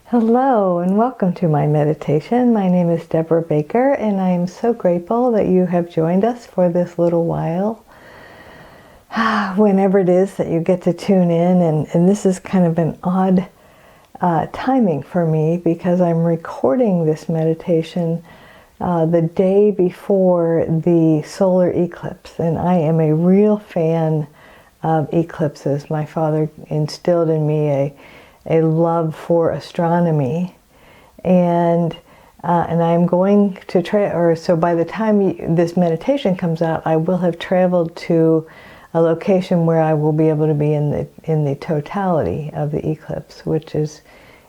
Hello and welcome to my meditation. My name is Debra Baker and I am so grateful that you have joined us for this little while. Whenever it is that you get to tune in, and this is kind of an odd timing for me because I'm recording this meditation the day before the solar eclipse, and I am a real fan of eclipses. My father instilled in me a love for astronomy, and I'm going to so by the time this meditation comes out, I will have traveled to a location where I will be able to be in the totality of the eclipse, which is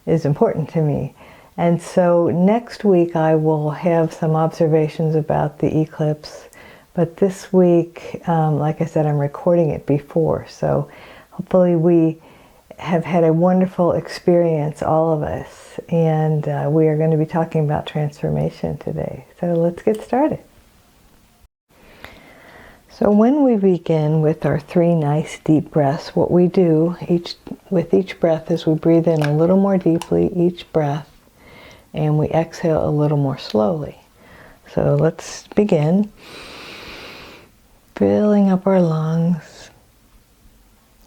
important to me. And so next week I will have some observations about the eclipse, but this week, like I said, I'm recording it before, so hopefully we have had a wonderful experience, all of us, and we are going to be talking about transformation today. So let's get started. So when we begin with our 3 nice deep breaths, what we do with each breath is we breathe in a little more deeply each breath, and we exhale a little more slowly. So let's begin. Filling up our lungs,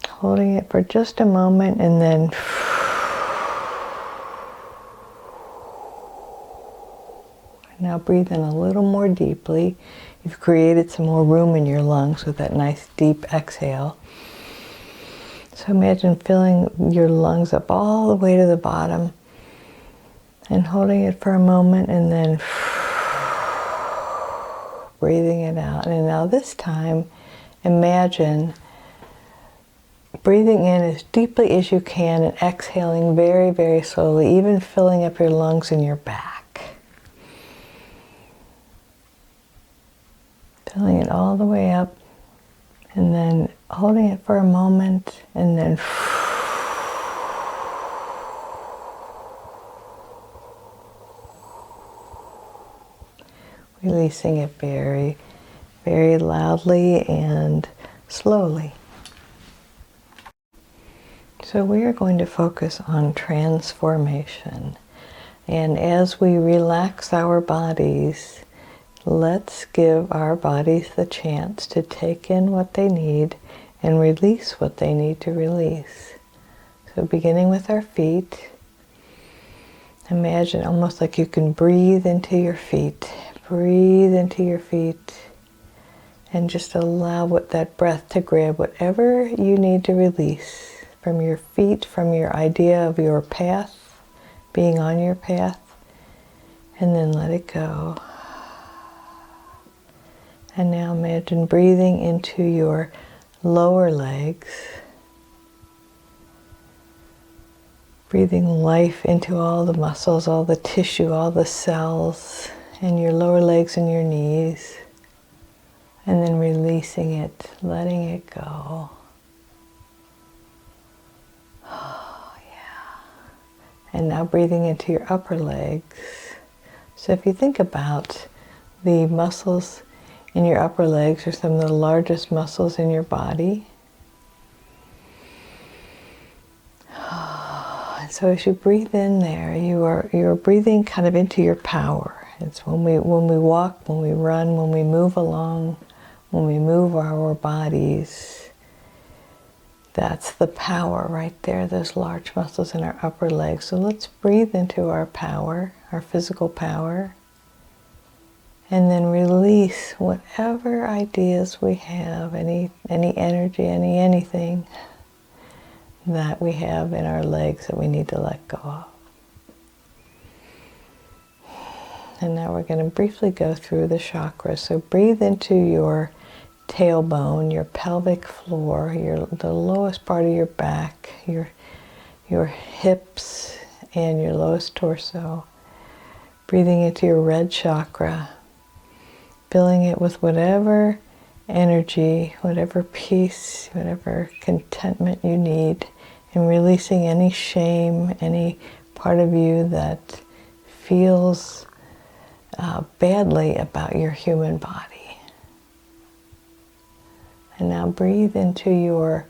holding it for just a moment, and then now breathe in a little more deeply. You've created some more room in your lungs with that nice deep exhale. So imagine filling your lungs up all the way to the bottom and holding it for a moment, and then breathing it out. And now this time, imagine breathing in as deeply as you can and exhaling very, very slowly, even filling up your lungs and your back. Filling it all the way up, and then holding it for a moment, and then releasing it very, very loudly and slowly. So we are going to focus on transformation. And as we relax our bodies, let's give our bodies the chance to take in what they need and release what they need to release. So beginning with our feet, imagine almost like you can breathe into your feet. Breathe into your feet and just allow that breath to grab whatever you need to release from your feet, from your idea of your path, being on your path, and then let it go. And now imagine breathing into your lower legs, breathing life into all the muscles, all the tissue, all the cells in your lower legs and your knees, and then releasing it, letting it go. Oh, yeah. And now breathing into your upper legs. So if you think about the muscles in your upper legs are some of the largest muscles in your body. And so as you breathe in there, you're breathing kind of into your power. It's when we walk, when we run, when we move along, when we move our bodies. That's the power right there, those large muscles in our upper legs. So let's breathe into our power, our physical power. And then release whatever ideas we have, any energy, anything that we have in our legs that we need to let go of. And now we're going to briefly go through the chakras. So breathe into your tailbone, your pelvic floor, the lowest part of your back, your hips, and your lowest torso. Breathing into your red chakra, filling it with whatever energy, whatever peace, whatever contentment you need, and releasing any shame, any part of you that feels badly about your human body. And now breathe into your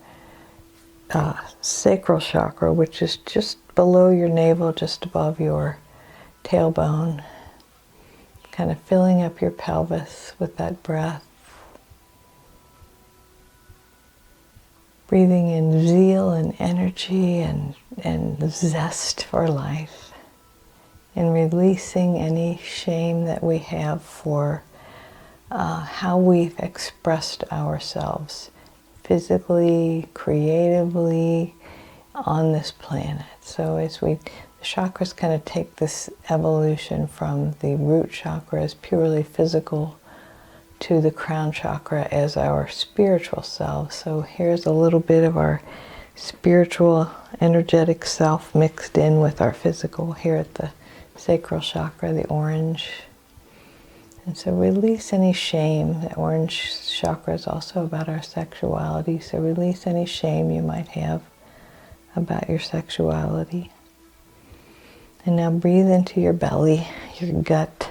sacral chakra, which is just below your navel, just above your tailbone. Kind of filling up your pelvis with that breath. Breathing in zeal and energy and zest for life. And releasing any shame that we have for how we've expressed ourselves physically, creatively, on this planet. So as the chakras kind of take this evolution from the root chakra as purely physical to the crown chakra as our spiritual self. So here's a little bit of our spiritual, energetic self mixed in with our physical here at the sacral chakra, the orange. And so release any shame. The orange chakra is also about our sexuality. So release any shame you might have about your sexuality. And now breathe into your belly, your gut,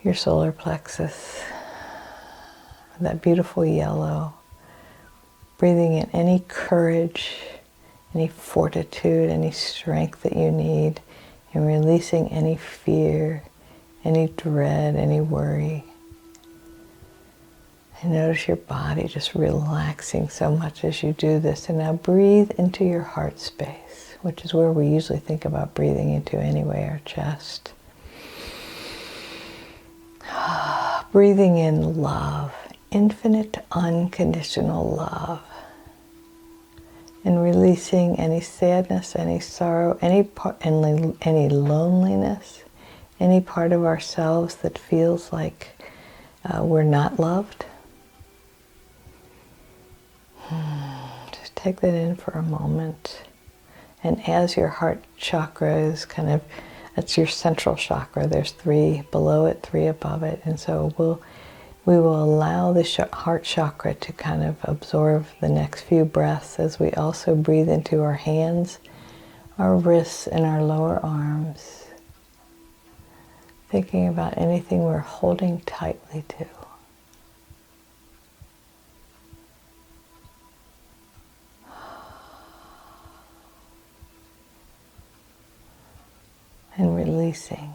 your solar plexus, that beautiful yellow. Breathing in any courage, any fortitude, any strength that you need, and releasing any fear, any dread, any worry. And notice your body just relaxing so much as you do this. And now breathe into your heart space, which is where we usually think about breathing into anyway, our chest. Breathing in love, infinite, unconditional love. And releasing any sadness, any sorrow, any loneliness, any part of ourselves that feels like we're not loved. Just take that in for a moment. And as your heart chakra is that's your central chakra. There's 3 below it, 3 above it. And so we will allow the heart chakra to kind of absorb the next few breaths as we also breathe into our hands, our wrists, and our lower arms. Thinking about anything we're holding tightly to. And releasing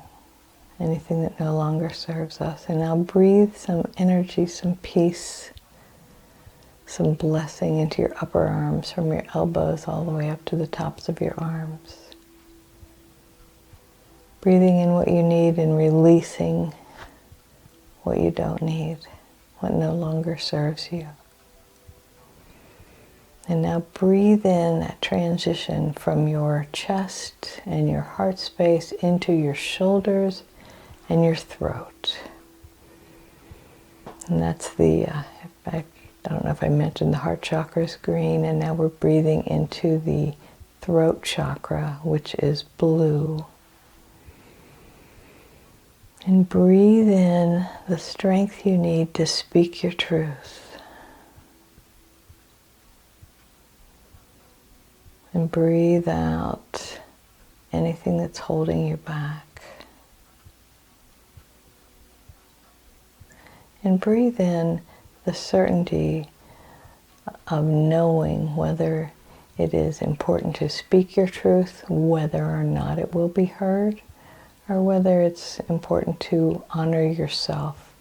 anything that no longer serves us. And now breathe some energy, some peace, some blessing into your upper arms from your elbows all the way up to the tops of your arms. Breathing in what you need and releasing what you don't need, what no longer serves you. And now breathe in that transition from your chest and your heart space into your shoulders and your throat. And that's I don't know if I mentioned the heart chakra is green, and now we're breathing into the throat chakra, which is blue. And breathe in the strength you need to speak your truth. And breathe out anything that's holding you back. And breathe in the certainty of knowing whether it is important to speak your truth, whether or not it will be heard, or whether it's important to honor yourself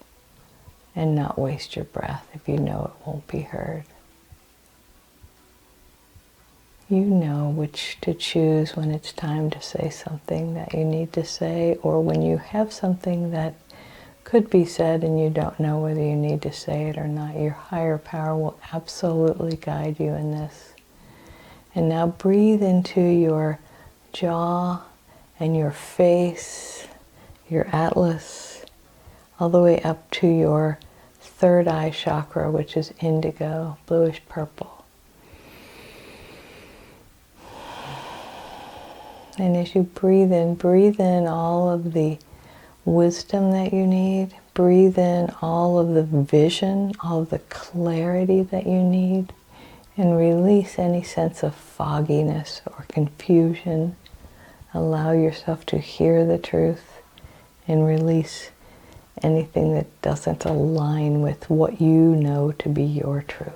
and not waste your breath if you know it won't be heard. You know which to choose when it's time to say something that you need to say, or when you have something that could be said and you don't know whether you need to say it or not. Your higher power will absolutely guide you in this. And now breathe into your jaw and your face, your atlas, all the way up to your third eye chakra, which is indigo, bluish purple. And as you breathe in all of the wisdom that you need. Breathe in all of the vision, all of the clarity that you need. And release any sense of fogginess or confusion. Allow yourself to hear the truth and release anything that doesn't align with what you know to be your truth.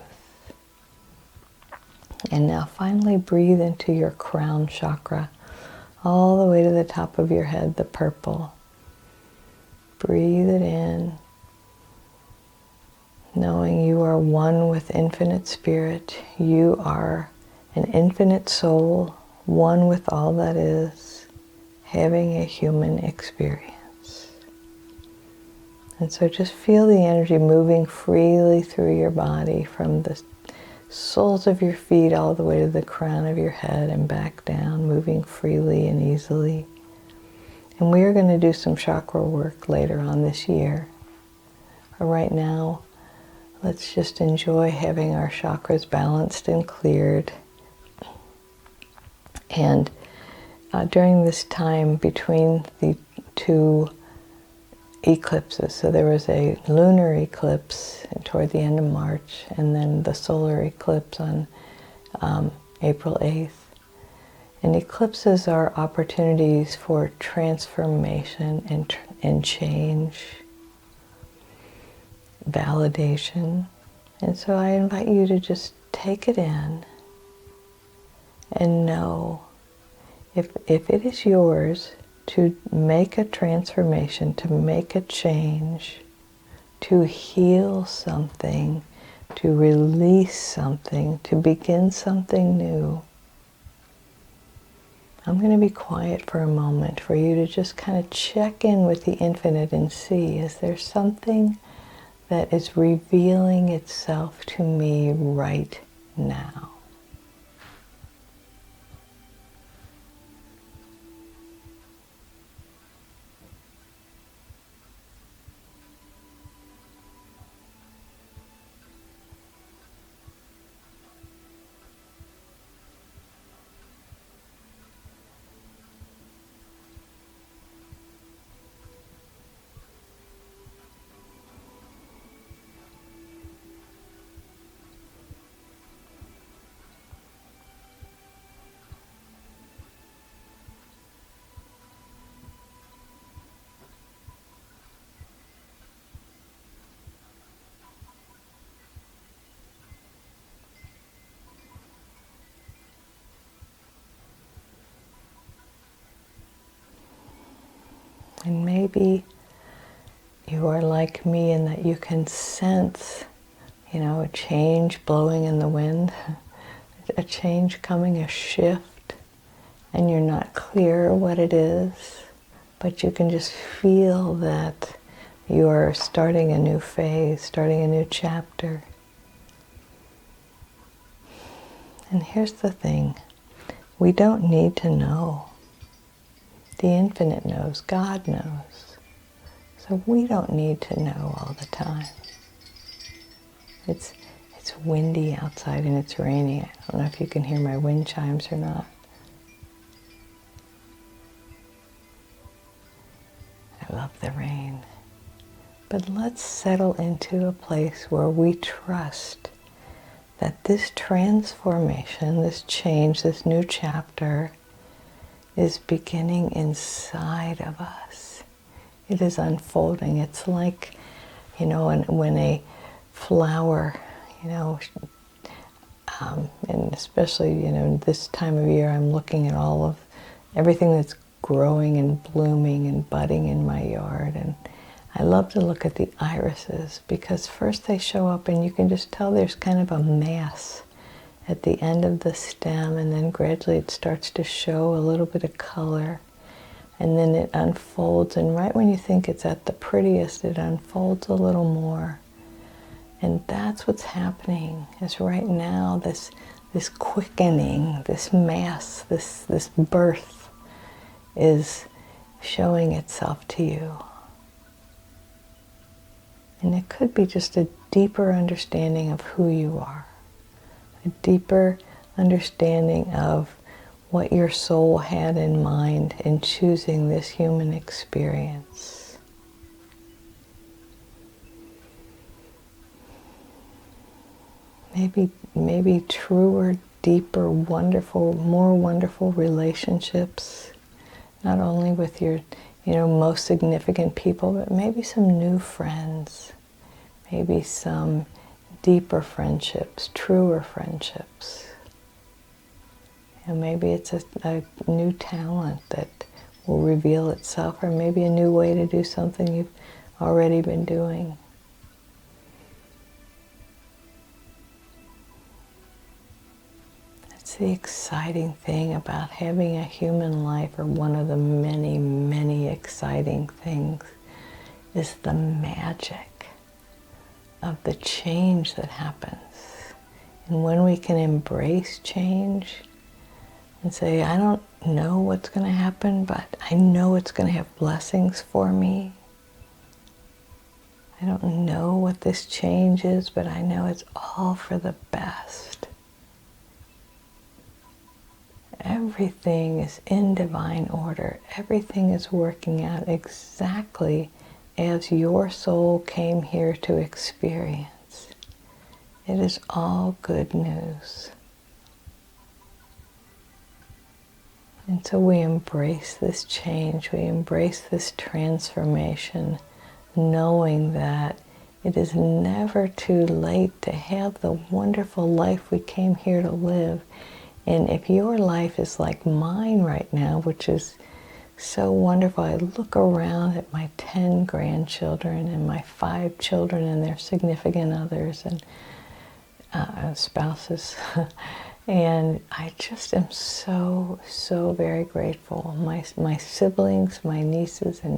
And now finally breathe into your crown chakra, all the way to the top of your head, the purple. Breathe it in, knowing you are one with infinite spirit. You are an infinite soul, one with all that is, having a human experience. And so just feel the energy moving freely through your body from the soles of your feet all the way to the crown of your head and back down, moving freely and easily. And we are going to do some chakra work later on this year. But right now, let's just enjoy having our chakras balanced and cleared. And during this time between the two eclipses, so there was a lunar eclipse toward the end of March, and then the solar eclipse on April 8th. And eclipses are opportunities for transformation and change, validation. And so I invite you to just take it in and know if it is yours to make a transformation, to make a change, to heal something, to release something, to begin something new. I'm going to be quiet for a moment for you to just kind of check in with the infinite and see, is there something that is revealing itself to me right now? And maybe you are like me in that you can sense, a change blowing in the wind, a change coming, a shift, and you're not clear what it is, but you can just feel that you are starting a new phase, starting a new chapter. And here's the thing, we don't need to know. The infinite knows, God knows. So we don't need to know all the time. It's windy outside and it's rainy. I don't know if you can hear my wind chimes or not. I love the rain. But let's settle into a place where we trust that this transformation, this change, this new chapter is beginning inside of us. It is unfolding. It's like, when a flower, and especially, this time of year, I'm looking at all of everything that's growing and blooming and budding in my yard. And I love to look at the irises because first they show up and you can just tell there's kind of a mass at the end of the stem, and then gradually it starts to show a little bit of color, and then it unfolds, and right when you think it's at the prettiest, it unfolds a little more. And that's what's happening, is right now this quickening, this mass, this birth is showing itself to you. And it could be just a deeper understanding of who you are, a deeper understanding of what your soul had in mind in choosing this human experience. Maybe truer, deeper, wonderful, more wonderful relationships, not only with your, most significant people, but maybe some new friends, maybe some deeper friendships, truer friendships. And maybe it's a new talent that will reveal itself, or maybe a new way to do something you've already been doing. That's the exciting thing about having a human life, or one of the many, many exciting things, is the magic of the change that happens. And when we can embrace change and say, I don't know what's going to happen, but I know it's going to have blessings for me. I don't know what this change is, but I know it's all for the best. Everything is in divine order. Everything is working out exactly as your soul came here to experience. It is all good news. And so we embrace this change, we embrace this transformation, knowing that it is never too late to have the wonderful life we came here to live. And if your life is like mine right now, which is so wonderful, I look around at my 10 grandchildren and my 5 children and their significant others and spouses. And I just am so, so very grateful. My siblings, my nieces and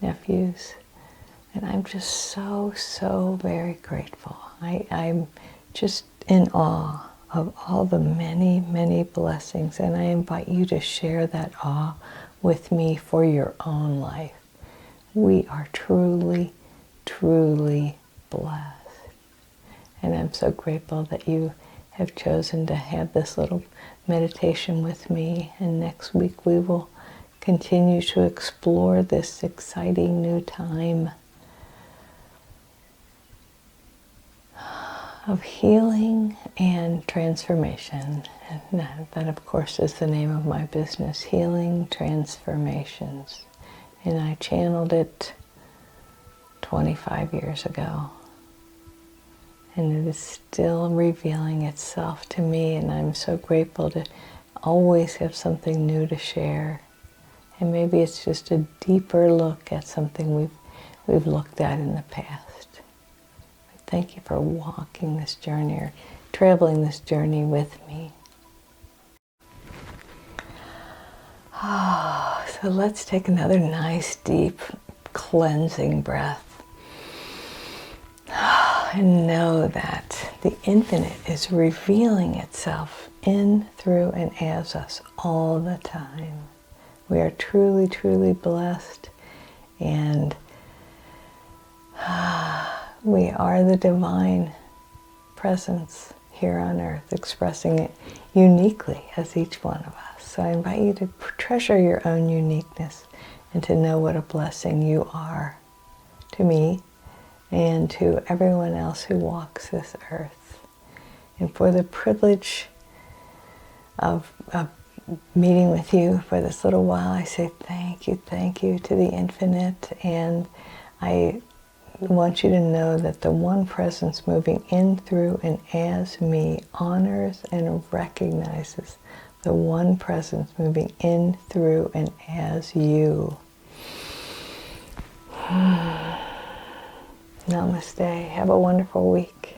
nephews. And I'm just so, so very grateful. I'm just in awe of all the many, many blessings. And I invite you to share that awe with me for your own life. We are truly, truly blessed. And I'm so grateful that you have chosen to have this little meditation with me. And next week we will continue to explore this exciting new time of healing and transformation. And that of course is the name of my business, Healing Transformations. And I channeled it 25 years ago. And it is still revealing itself to me, and I'm so grateful to always have something new to share. And maybe it's just a deeper look at something we've looked at in the past. But thank you for walking this journey, or traveling this journey with me. So let's take another nice, deep, cleansing breath. And know that the infinite is revealing itself in, through, and as us all the time. We are truly, truly blessed, and we are the divine presence here on earth, expressing it uniquely as each one of us. So I invite you to treasure your own uniqueness and to know what a blessing you are to me and to everyone else who walks this earth. And for the privilege of meeting with you for this little while, I say thank you to the infinite. And I want you to know that the one presence moving in, through, and as me honors and recognizes the one presence moving in, through, and as you. Namaste. Have a wonderful week.